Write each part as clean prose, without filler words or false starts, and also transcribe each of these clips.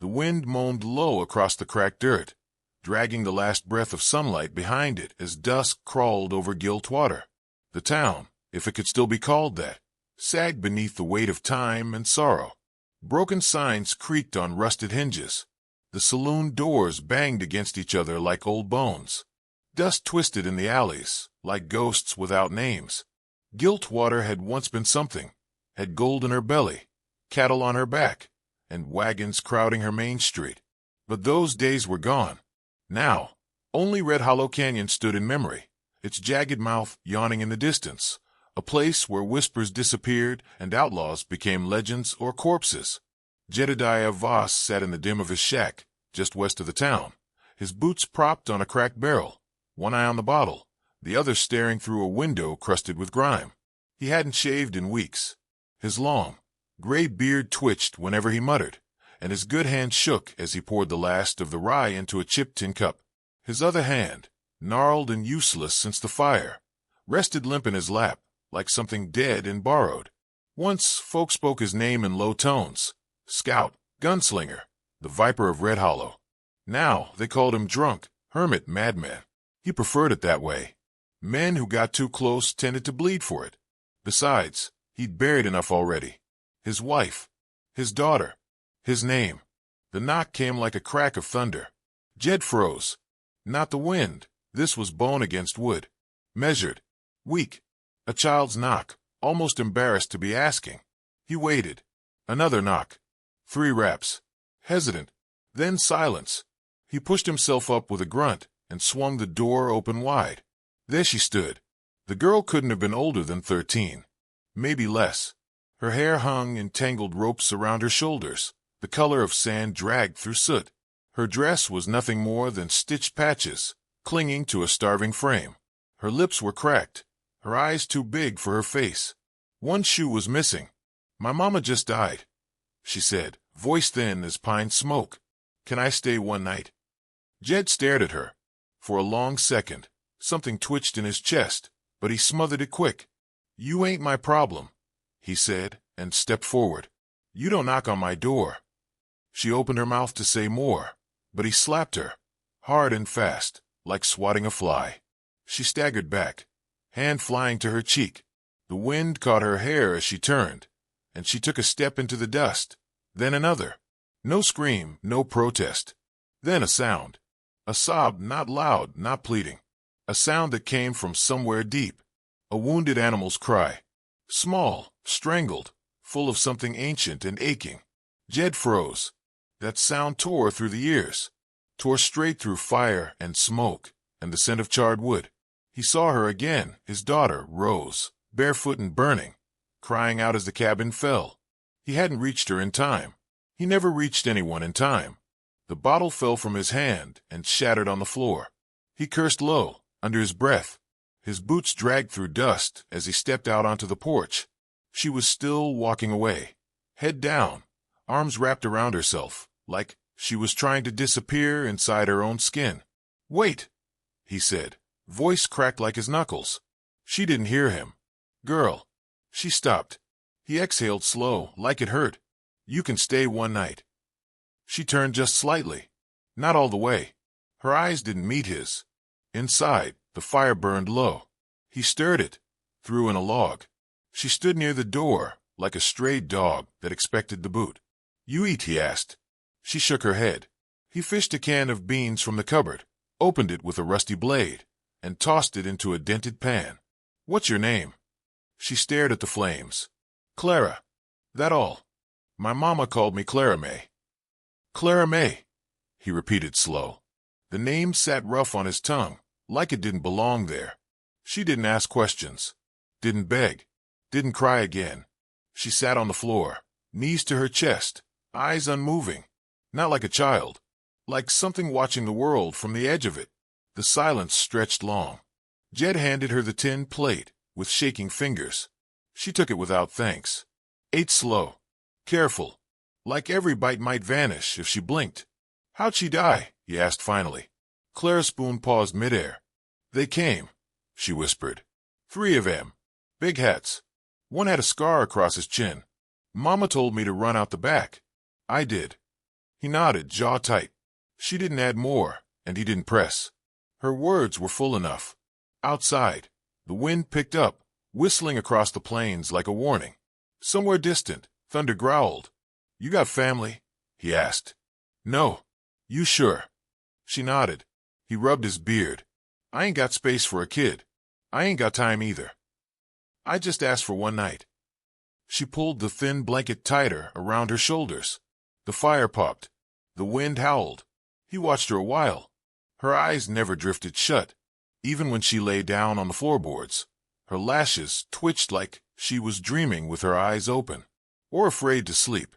The wind moaned low across the cracked dirt, dragging the last breath of sunlight behind it as dusk crawled over Gilt Water. The town, if it could still be called that, sagged beneath the weight of time and sorrow. Broken signs creaked on rusted hinges. The saloon doors banged against each other like old bones. Dust twisted in the alleys, like ghosts without names. Gilt Water had once been something, had gold in her belly, cattle on her back, and wagons crowding her main street. But those days were gone. Now, only Red Hollow Canyon stood in memory, its jagged mouth yawning in the distance, a place where whispers disappeared and outlaws became legends or corpses. Jedediah Voss sat in the dim of his shack, just west of the town, his boots propped on a cracked barrel, one eye on the bottle, the other staring through a window crusted with grime. He hadn't shaved in weeks. His long, gray beard twitched whenever he muttered, and his good hand shook as he poured the last of the rye into a chipped tin cup. His other hand, gnarled and useless since the fire, rested limp in his lap, like something dead and borrowed. Once folk spoke his name in low tones: Scout, Gunslinger, the Viper of Red Hollow. Now they called him drunk, hermit, madman. He preferred it that way. Men who got too close tended to bleed for it. Besides, he'd buried enough already. His wife, his daughter, his name. The knock came like a crack of thunder. Jed froze. Not the wind. This was bone against wood. Measured. Weak. A child's knock, almost embarrassed to be asking. He waited. Another knock. 3 raps. Hesitant. Then silence. He pushed himself up with a grunt and swung the door open wide. There she stood. The girl couldn't have been older than 13. Maybe less. Her hair hung in tangled ropes around her shoulders, the color of sand dragged through soot. Her dress was nothing more than stitched patches, clinging to a starving frame. Her lips were cracked, her eyes too big for her face. One shoe was missing. "My mama just died," she said, voice thin as pine smoke. "Can I stay one night?" Jed stared at her. For a long second, something twitched in his chest, but he smothered it quick. "You ain't my problem," he said, and stepped forward. "You don't knock on my door." She opened her mouth to say more, but he slapped her, hard and fast, like swatting a fly. She staggered back, hand flying to her cheek. The wind caught her hair as she turned, and she took a step into the dust, then another. No scream, no protest. Then a sound. A sob, not loud, not pleading. A sound that came from somewhere deep. A wounded animal's cry. Small, strangled, full of something ancient and aching. Jed froze. That sound tore through the ears, tore straight through fire and smoke and the scent of charred wood. He saw her again, his daughter, Rose, barefoot and burning, crying out as the cabin fell. He hadn't reached her in time. He never reached anyone in time. The bottle fell from his hand and shattered on the floor. He cursed low, under his breath. His boots dragged through dust as he stepped out onto the porch. She was still walking away, head down, arms wrapped around herself, like she was trying to disappear inside her own skin. "Wait," he said, voice cracked like his knuckles. She didn't hear him. "Girl." She stopped. He exhaled slow, like it hurt. "You can stay one night." She turned just slightly. Not all the way. Her eyes didn't meet his. Inside, the fire burned low. He stirred it, threw in a log. She stood near the door, like a stray dog that expected the boot. "You eat?" he asked. She shook her head. He fished a can of beans from the cupboard, opened it with a rusty blade, and tossed it into a dented pan. "What's your name?" She stared at the flames. "Clara. That all. My mama called me Clara May." "Clara May," he repeated slow. The name sat rough on his tongue, like it didn't belong there. She didn't ask questions, didn't beg, didn't cry again. She sat on the floor, knees to her chest, eyes unmoving, not like a child, like something watching the world from the edge of it. The silence stretched long. Jed handed her the tin plate, with shaking fingers. She took it without thanks. Ate slow, careful, like every bite might vanish if she blinked. "How'd she die?" he asked finally. Clara's spoon paused midair. "They came," she whispered. 3 of them. Big hats. One had a scar across his chin. Mama told me to run out the back. I did." He nodded, jaw tight. She didn't add more, and he didn't press. Her words were full enough. Outside, the wind picked up, whistling across the plains like a warning. Somewhere distant, thunder growled. "You got family?" he asked. "No." "You sure?" She nodded. He rubbed his beard. "I ain't got space for a kid. I ain't got time either. I just asked for one night." She pulled the thin blanket tighter around her shoulders. The fire popped. The wind howled. He watched her a while. Her eyes never drifted shut, even when she lay down on the floorboards. Her lashes twitched like she was dreaming with her eyes open, or afraid to sleep.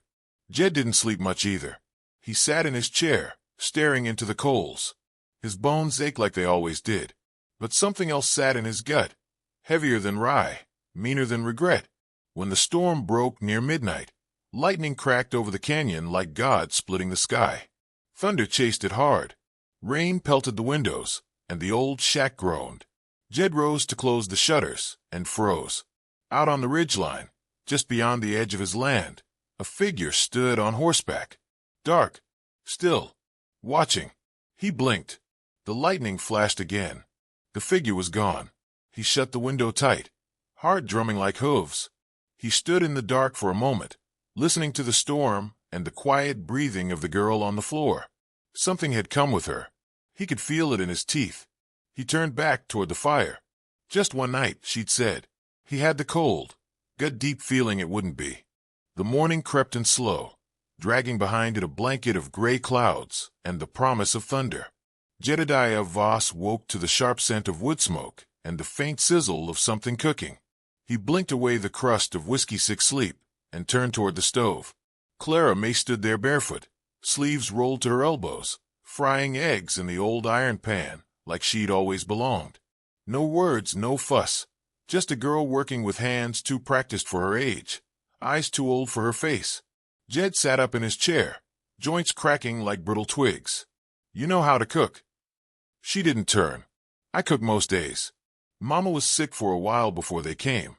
Jed didn't sleep much either. He sat in his chair, staring into the coals. His bones ached like they always did, but something else sat in his gut, heavier than rye, meaner than regret. When the storm broke near midnight, lightning cracked over the canyon like God splitting the sky. Thunder chased it hard. Rain pelted the windows, and the old shack groaned. Jed rose to close the shutters and froze. Out on the ridgeline, just beyond the edge of his land, a figure stood on horseback. Dark, still, watching. He blinked. The lightning flashed again. The figure was gone. He shut the window tight, heart drumming like hooves. He stood in the dark for a moment, listening to the storm and the quiet breathing of the girl on the floor. Something had come with her. He could feel it in his teeth. He turned back toward the fire. Just one night, she'd said. He had the cold, gut deep feeling it wouldn't be. The morning crept in slow, dragging behind it a blanket of gray clouds and the promise of thunder. Jedediah Voss woke to the sharp scent of wood smoke and the faint sizzle of something cooking. He blinked away the crust of whiskey-sick sleep and turned toward the stove. Clara May stood there barefoot, sleeves rolled to her elbows, frying eggs in the old iron pan like she'd always belonged. No words, no fuss, just a girl working with hands too practiced for her age, eyes too old for her face. Jed sat up in his chair, joints cracking like brittle twigs. "You know how to cook?" She didn't turn. "I cook most days. Mama was sick for a while before they came."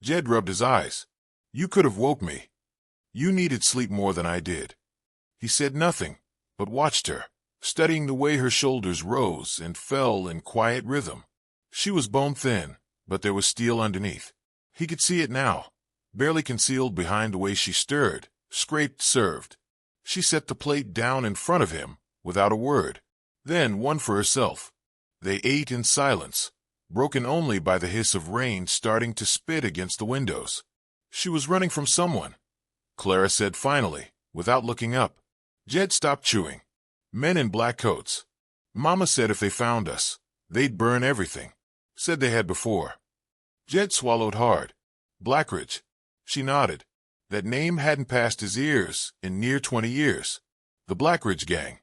Jed rubbed his eyes. "You could have woke me. You needed sleep more than I did." He said nothing, but watched her, studying the way her shoulders rose and fell in quiet rhythm. She was bone-thin, but there was steel underneath. He could see it now, barely concealed behind the way she stirred, scraped, served. She set the plate down in front of him, without a word. Then one for herself. They ate in silence, broken only by the hiss of rain starting to spit against the windows. "She was running from someone," Clara said finally, without looking up. Jed stopped chewing. "Men in black coats. Mama said if they found us, they'd burn everything. Said they had before." Jed swallowed hard. "Blackridge." She nodded. That name hadn't passed his ears in near 20 years. The Blackridge gang.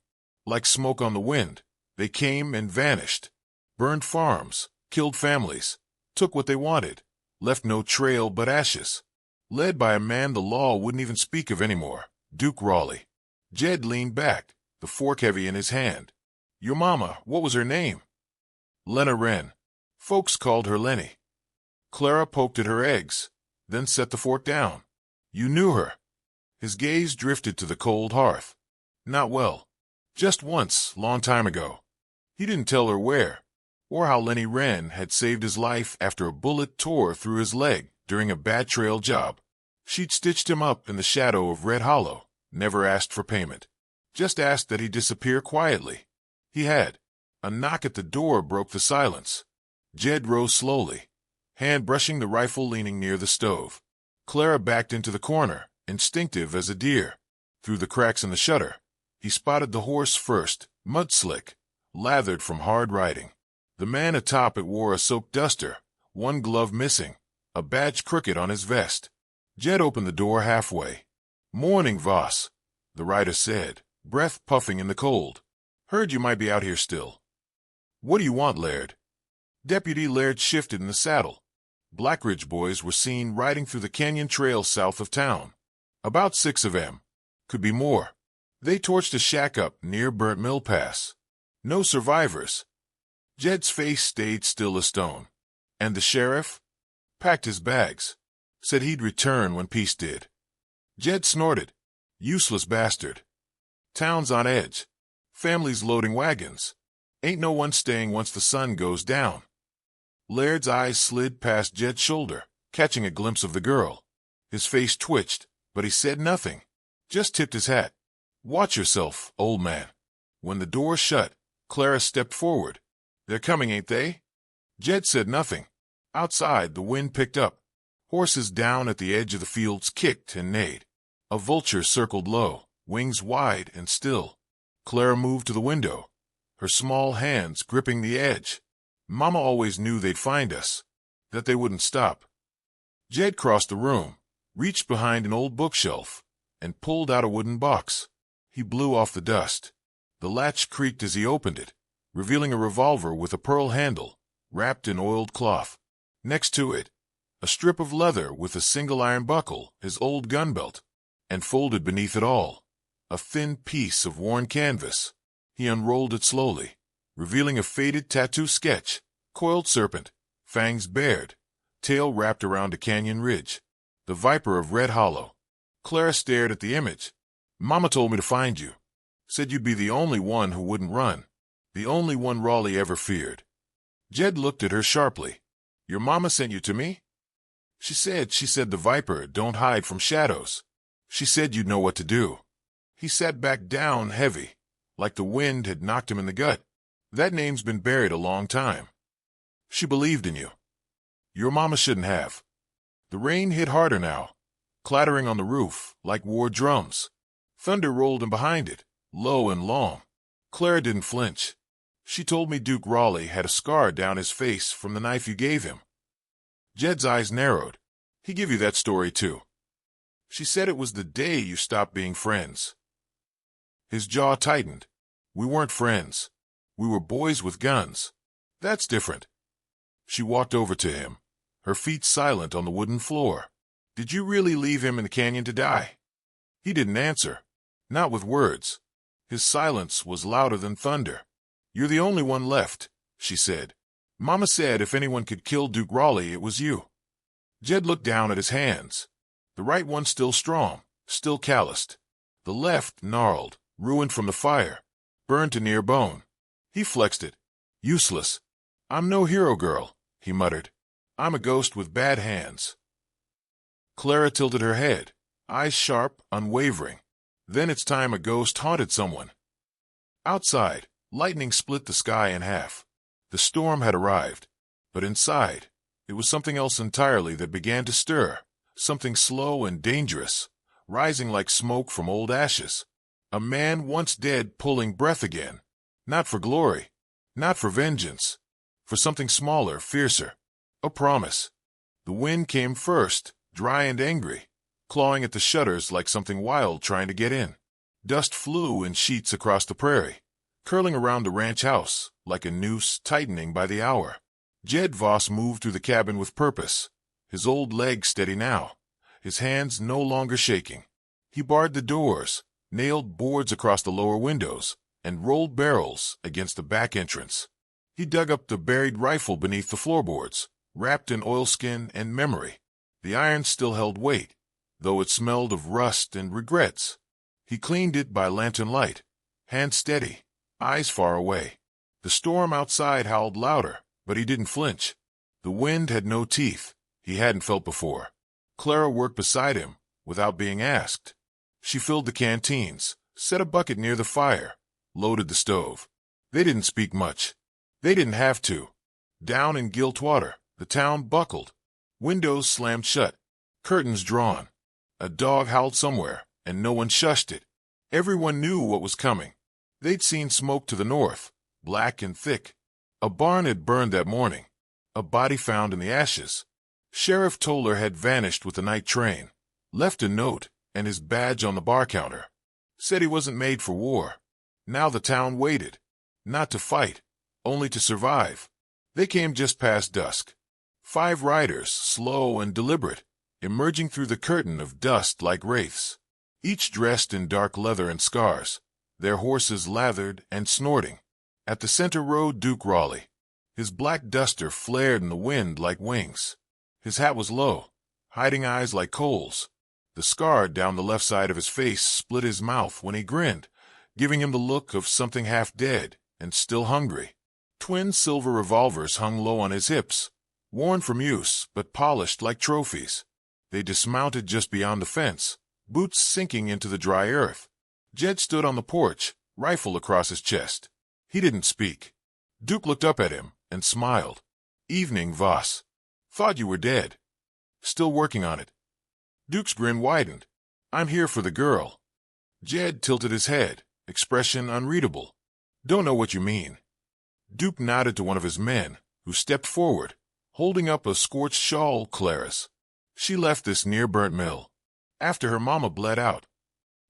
Like smoke on the wind, they came and vanished. Burned farms, killed families, took what they wanted, left no trail but ashes. Led by a man the law wouldn't even speak of anymore, Duke Raleigh. Jed leaned back, the fork heavy in his hand. "Your mama, what was her name?" "Lena Wren. Folks called her Lenny." Clara poked at her eggs, then set the fork down. "You knew her?" His gaze drifted to the cold hearth. "Not well. Just once, long time ago." He didn't tell her where, or how Lenny Wren had saved his life after a bullet tore through his leg during a bad trail job. She'd stitched him up in the shadow of Red Hollow, never asked for payment. Just asked that he disappear quietly. He had. A knock at the door broke the silence. Jed rose slowly, hand brushing the rifle leaning near the stove. Clara backed into the corner, instinctive as a deer. Through the cracks in the shutter, he spotted the horse first, mud-slick, lathered from hard riding. The man atop it wore a soaked duster, one glove missing, a badge crooked on his vest. Jed opened the door halfway. "Morning, Voss," the rider said, breath puffing in the cold. "Heard you might be out here still." "What do you want, Laird?" Deputy Laird shifted in the saddle. Blackridge boys were seen riding through the canyon trail south of town. About 6 of them. Could be more. They torched a shack up near Burnt Mill Pass. No survivors. Jed's face stayed still as stone. "And the sheriff?" "Packed his bags. Said he'd return when peace did." Jed snorted. "Useless bastard." Town's on edge. Families loading wagons. Ain't no one staying once the sun goes down. Laird's eyes slid past Jed's shoulder, catching a glimpse of the girl. His face twitched, but he said nothing. Just tipped his hat. Watch yourself, old man. When the door shut, Clara stepped forward. They're coming, ain't they? Jed said nothing. Outside, the wind picked up. Horses down at the edge of the fields kicked and neighed. A vulture circled low, wings wide and still. Clara moved to the window, her small hands gripping the edge. Mama always knew they'd find us, that they wouldn't stop. Jed crossed the room, reached behind an old bookshelf, and pulled out a wooden box. He blew off the dust. The latch creaked as he opened it, revealing a revolver with a pearl handle, wrapped in oiled cloth. Next to it, a strip of leather with a single iron buckle, his old gun belt, and folded beneath it all, a thin piece of worn canvas. He unrolled it slowly, revealing a faded tattoo sketch, coiled serpent, fangs bared, tail wrapped around a canyon ridge. The Viper of Red Hollow. Clara stared at the image. Mama told me to find you. Said you'd be the only one who wouldn't run. The only one Raleigh ever feared. Jed looked at her sharply. Your mama sent you to me? She said the Viper don't hide from shadows. She said you'd know what to do. He sat back down heavy, like the wind had knocked him in the gut. That name's been buried a long time. She believed in you. Your mama shouldn't have. The rain hit harder now, clattering on the roof like war drums. Thunder rolled in behind it, low and long. Clara didn't flinch. She told me Duke Raleigh had a scar down his face from the knife you gave him. Jed's eyes narrowed. He give you that story, too. She said it was the day you stopped being friends. His jaw tightened. We weren't friends. We were boys with guns. That's different. She walked over to him, her feet silent on the wooden floor. Did you really leave him in the canyon to die? He didn't answer. Not with words. His silence was louder than thunder. You're the only one left, she said. Mama said if anyone could kill Duke Raleigh, it was you. Jed looked down at his hands. The right one still strong, still calloused. The left gnarled, ruined from the fire, burned to near bone. He flexed it. Useless. I'm no hero girl, he muttered. I'm a ghost with bad hands. Clara tilted her head, eyes sharp, unwavering. Then it's time a ghost haunted someone. Outside, lightning split the sky in half. The storm had arrived. But inside, it was something else entirely that began to stir, something slow and dangerous, rising like smoke from old ashes. A man once dead pulling breath again. Not for glory, not for vengeance, for something smaller, fiercer. A promise. The wind came first, dry and angry, clawing at the shutters like something wild trying to get in. Dust flew in sheets across the prairie, curling around the ranch house like a noose tightening by the hour. Jed Voss moved through the cabin with purpose, his old legs steady now, his hands no longer shaking. He barred the doors, nailed boards across the lower windows, and rolled barrels against the back entrance. He dug up the buried rifle beneath the floorboards, wrapped in oilskin and memory. The iron still held weight, though it smelled of rust and regrets. He cleaned it by lantern light, hands steady, eyes far away. The storm outside howled louder, but he didn't flinch. The wind had no teeth he hadn't felt before. Clara worked beside him, without being asked. She filled the canteens, set a bucket near the fire, loaded the stove. They didn't speak much. They didn't have to. Down in Giltwater, the town buckled. Windows slammed shut, curtains drawn. A dog howled somewhere, and no one shushed it. Everyone knew what was coming. They'd seen smoke to the north, black and thick. A barn had burned that morning, a body found in the ashes. Sheriff Toller had vanished with the night train, left a note and his badge on the bar counter. Said he wasn't made for war. Now the town waited, not to fight, only to survive. They came just past dusk. 5 riders, slow and deliberate, emerging through the curtain of dust like wraiths, each dressed in dark leather and scars, their horses lathered and snorting. At the center rode Duke Raleigh. His black duster flared in the wind like wings. His hat was low, hiding eyes like coals. The scar down the left side of his face split his mouth when he grinned, giving him the look of something half dead and still hungry. Twin silver revolvers hung low on his hips, worn from use but polished like trophies. They dismounted just beyond the fence, boots sinking into the dry earth. Jed stood on the porch, rifle across his chest. He didn't speak. Duke looked up at him and smiled. "Evening, Voss. Thought you were dead. Still working on it." Duke's grin widened. "I'm here for the girl." Jed tilted his head, expression unreadable. "Don't know what you mean." Duke nodded to one of his men, who stepped forward, holding up a scorched shawl. "Clarice. She left this near burnt mill, after her mama bled out."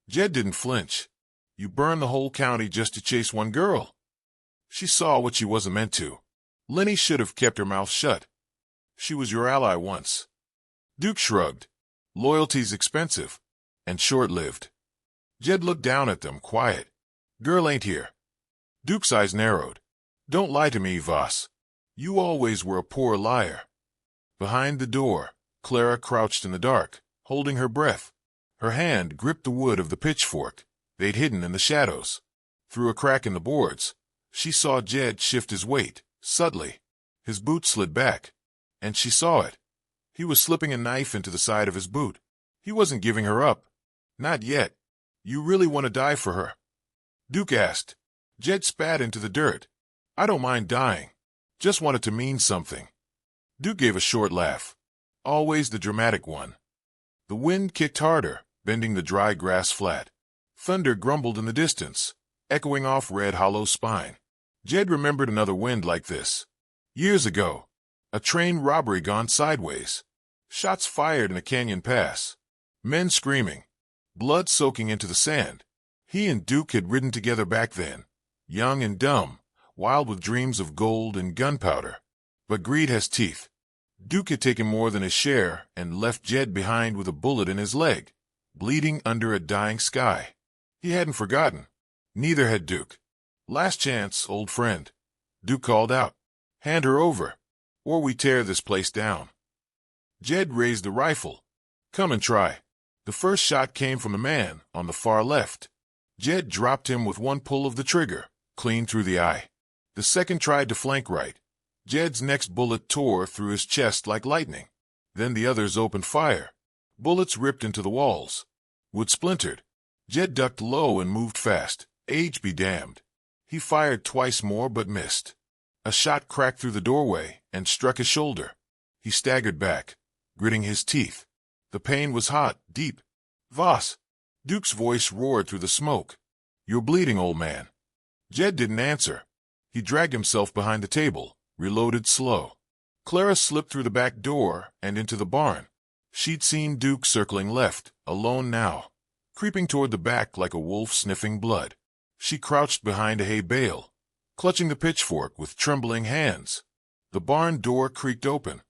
Jed didn't flinch. "You burned the whole county just to chase one girl?" "She saw what she wasn't meant to. Lenny should have kept her mouth shut. She was your ally once." Duke shrugged. "Loyalty's expensive, and short-lived." Jed looked down at them, quiet. "Girl ain't here." Duke's eyes narrowed. "Don't lie to me, Voss. You always were a poor liar." Behind the door, Clara crouched in the dark, holding her breath. Her hand gripped the wood of the pitchfork they'd hidden in the shadows. Through a crack in the boards, she saw Jed shift his weight, subtly. His boot slid back, and she saw it. He was slipping a knife into the side of his boot. He wasn't giving her up. Not yet. "You really want to die for her?" Duke asked. Jed spat into the dirt. "I don't mind dying. Just want it to mean something." Duke gave a short laugh. Always the dramatic one. The wind kicked harder, bending the dry grass flat. Thunder grumbled in the distance, echoing off Red Hollow's spine. Jed remembered another wind like this. Years ago. A train robbery gone sideways. Shots fired in a canyon pass. Men screaming. Blood soaking into the sand. He and Duke had ridden together back then, young and dumb, wild with dreams of gold and gunpowder. But greed has teeth. Duke had taken more than his share and left Jed behind with a bullet in his leg, bleeding under a dying sky. He hadn't forgotten. Neither had Duke. "Last chance, old friend." Duke called out. "Hand her over, or we tear this place down." Jed raised the rifle. "Come and try." The first shot came from the man on the far left. Jed dropped him with one pull of the trigger, clean through the eye. The second tried to flank right. Jed's next bullet tore through his chest like lightning. Then the others opened fire. Bullets ripped into the walls. Wood splintered. Jed ducked low and moved fast. Age be damned. He fired twice more but missed. A shot cracked through the doorway and struck his shoulder. He staggered back, gritting his teeth. The pain was hot, deep. "Voss!" Duke's voice roared through the smoke. "You're bleeding, old man." Jed didn't answer. He dragged himself behind the table, reloaded slow. Clara slipped through the back door and into the barn. She'd seen Duke circling left, alone now, creeping toward the back like a wolf sniffing blood. She crouched behind a hay bale, clutching the pitchfork with trembling hands. The barn door creaked open.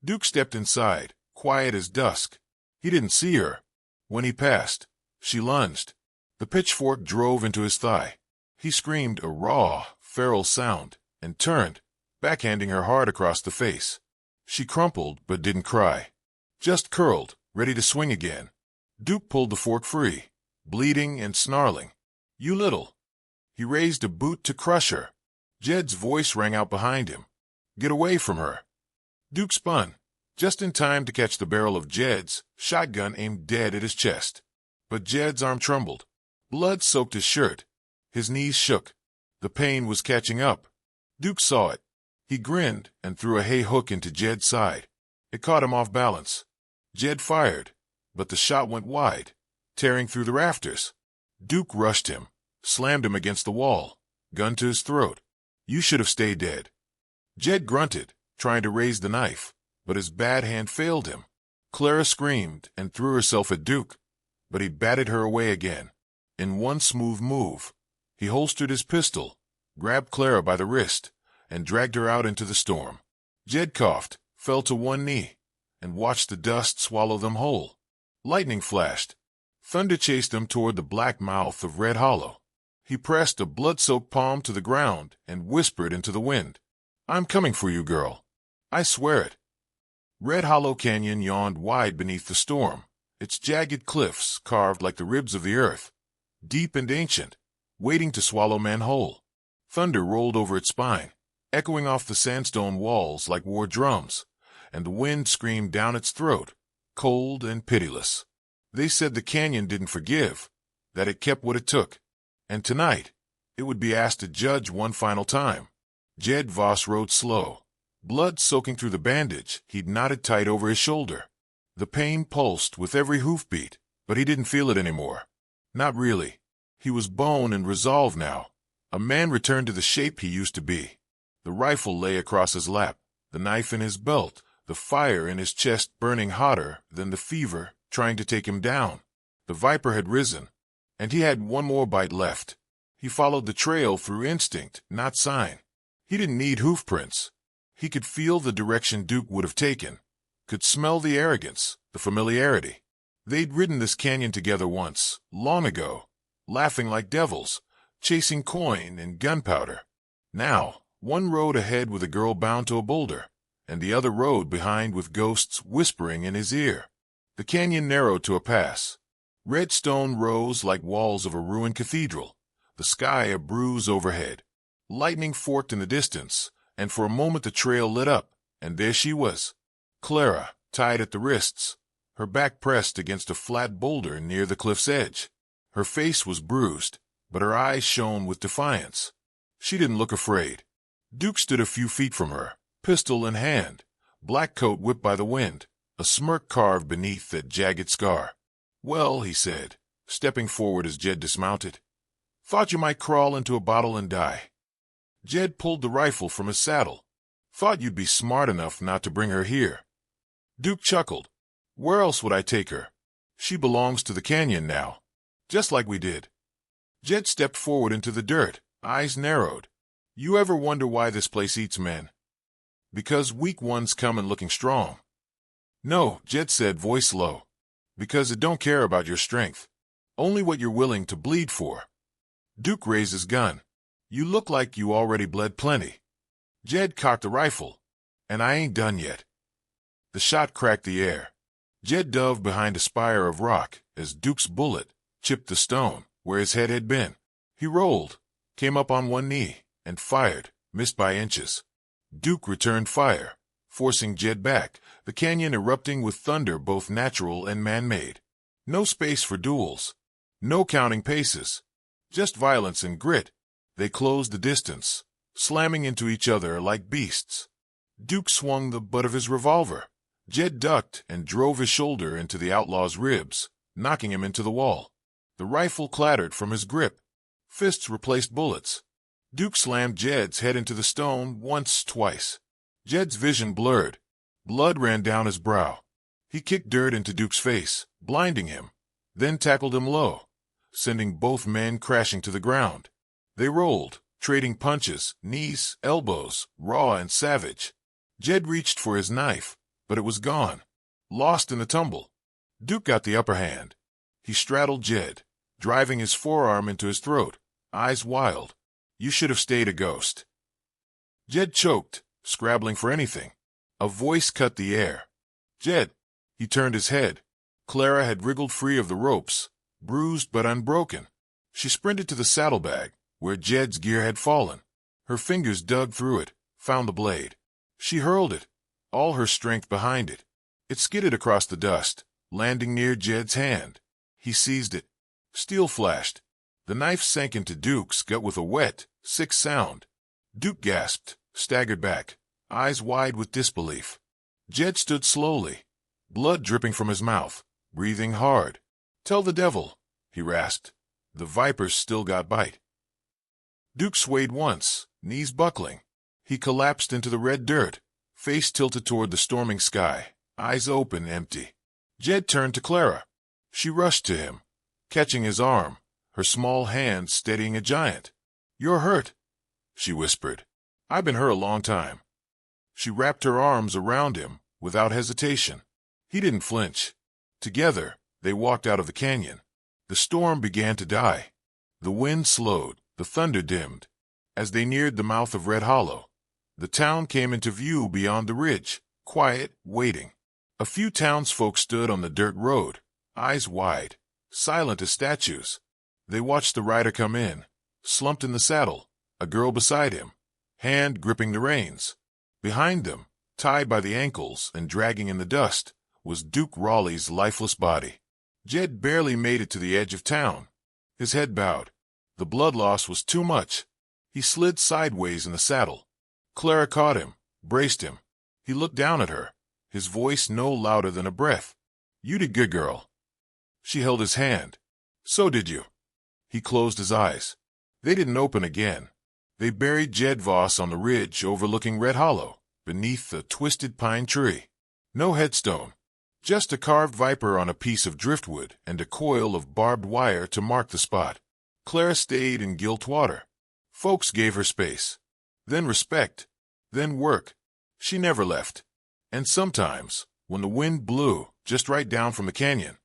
Duke stepped inside, quiet as dusk. He didn't see her. When he passed, she lunged. The pitchfork drove into his thigh. He screamed a raw, feral sound and turned, backhanding her hard across the face. She crumpled but didn't cry. Just curled, ready to swing again. Duke pulled the fork free, bleeding and snarling. "You little." He raised a boot to crush her. Jed's voice rang out behind him. "Get away from her." Duke spun, just in time to catch the barrel of Jed's shotgun aimed dead at his chest. But Jed's arm trembled. Blood soaked his shirt. His knees shook. The pain was catching up. Duke saw it. He grinned and threw a hay hook into Jed's side. It caught him off balance. Jed fired, but the shot went wide, tearing through the rafters. Duke rushed him, slammed him against the wall, gun to his throat. "You should have stayed dead." Jed grunted, trying to raise the knife, but his bad hand failed him. Clara screamed and threw herself at Duke, but he batted her away again. In one smooth move, he holstered his pistol, grabbed Clara by the wrist, and dragged her out into the storm. Jed coughed, fell to one knee, and watched the dust swallow them whole. Lightning flashed. Thunder chased them toward the black mouth of Red Hollow. He pressed a blood-soaked palm to the ground and whispered into the wind, "I'm coming for you, girl. I swear it." Red Hollow Canyon yawned wide beneath the storm, its jagged cliffs carved like the ribs of the earth, deep and ancient, waiting to swallow men whole. Thunder rolled over its spine, echoing off the sandstone walls like war drums, and the wind screamed down its throat, cold and pitiless. They said the canyon didn't forgive, that it kept what it took, and tonight it would be asked to judge one final time. Jed Voss rode slow, blood soaking through the bandage he'd knotted tight over his shoulder. The pain pulsed with every hoofbeat, but he didn't feel it anymore. Not really. He was bone and resolve now. A man returned to the shape he used to be. The rifle lay across his lap, the knife in his belt, the fire in his chest burning hotter than the fever trying to take him down. The viper had risen, and he had one more bite left. He followed the trail through instinct, not sign. He didn't need hoofprints. He could feel the direction Duke would have taken, could smell the arrogance, the familiarity. They'd ridden this canyon together once, long ago, laughing like devils, chasing coin and gunpowder. Now, one rode ahead with a girl bound to a boulder, and the other rode behind with ghosts whispering in his ear. The canyon narrowed to a pass. Red stone rose like walls of a ruined cathedral, the sky a bruise overhead. Lightning forked in the distance, and for a moment the trail lit up, and there she was. Clara, tied at the wrists, her back pressed against a flat boulder near the cliff's edge. Her face was bruised, but her eyes shone with defiance. She didn't look afraid. Duke stood a few feet from her, pistol in hand, black coat whipped by the wind, a smirk carved beneath that jagged scar. "Well," he said, stepping forward as Jed dismounted, "thought you might crawl into a bottle and die." Jed pulled the rifle from his saddle. "Thought you'd be smart enough not to bring her here." Duke chuckled. "Where else would I take her? She belongs to the canyon now, just like we did." Jed stepped forward into the dirt, eyes narrowed. "You ever wonder why this place eats men? Because weak ones come in looking strong." "No," Jed said, voice low. "Because it don't care about your strength. Only what you're willing to bleed for." Duke raised his gun. "You look like you already bled plenty." Jed cocked the rifle. "And I ain't done yet." The shot cracked the air. Jed dove behind a spire of rock as Duke's bullet chipped the stone where his head had been. He rolled, came up on one knee, and fired, missed by inches. Duke returned fire, forcing Jed back, the canyon erupting with thunder both natural and man-made. No space for duels. No counting paces. Just violence and grit. They closed the distance, slamming into each other like beasts. Duke swung the butt of his revolver. Jed ducked and drove his shoulder into the outlaw's ribs, knocking him into the wall. The rifle clattered from his grip. Fists replaced bullets. Duke slammed Jed's head into the stone once, twice. Jed's vision blurred. Blood ran down his brow. He kicked dirt into Duke's face, blinding him, then tackled him low, sending both men crashing to the ground. They rolled, trading punches, knees, elbows, raw and savage. Jed reached for his knife, but it was gone, lost in the tumble. Duke got the upper hand. He straddled Jed, driving his forearm into his throat, eyes wild. "You should have stayed a ghost." Jed choked, scrabbling for anything. A voice cut the air. "Jed." He turned his head. Clara had wriggled free of the ropes, bruised but unbroken. She sprinted to the saddlebag, where Jed's gear had fallen. Her fingers dug through it, found the blade. She hurled it, all her strength behind it. It skidded across the dust, landing near Jed's hand. He seized it. Steel flashed. The knife sank into Duke's gut with a wet, sick sound. Duke gasped, staggered back, eyes wide with disbelief. Jed stood slowly, blood dripping from his mouth, breathing hard. "Tell the devil," he rasped. "The vipers still got bite." Duke swayed once, knees buckling. He collapsed into the red dirt, face tilted toward the storming sky, eyes open, empty. Jed turned to Clara. She rushed to him, catching his arm, her small hand steadying a giant. "You're hurt," she whispered. "I've been hurt a long time." She wrapped her arms around him without hesitation. He didn't flinch. Together, they walked out of the canyon. The storm began to die. The wind slowed, the thunder dimmed. As they neared the mouth of Red Hollow, the town came into view beyond the ridge, quiet, waiting. A few townsfolk stood on the dirt road, eyes wide, silent as statues. They watched the rider come in, slumped in the saddle, a girl beside him, hand gripping the reins. Behind them, tied by the ankles and dragging in the dust, was Duke Raleigh's lifeless body. Jed barely made it to the edge of town. His head bowed. The blood loss was too much. He slid sideways in the saddle. Clara caught him, braced him. He looked down at her, his voice no louder than a breath. "You did good, girl." She held his hand. "So did you." He closed his eyes. They didn't open again. They buried Jed Voss on the ridge overlooking Red Hollow, beneath a twisted pine tree. No headstone, just a carved viper on a piece of driftwood and a coil of barbed wire to mark the spot. Clara stayed in Gilt Water. Folks gave her space, then respect, then work. She never left. And sometimes, when the wind blew just right down from the canyon,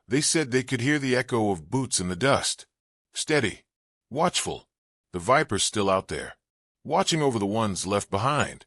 they said they could hear the echo of boots in the dust. Steady, watchful, the viper's still out there, watching over the ones left behind.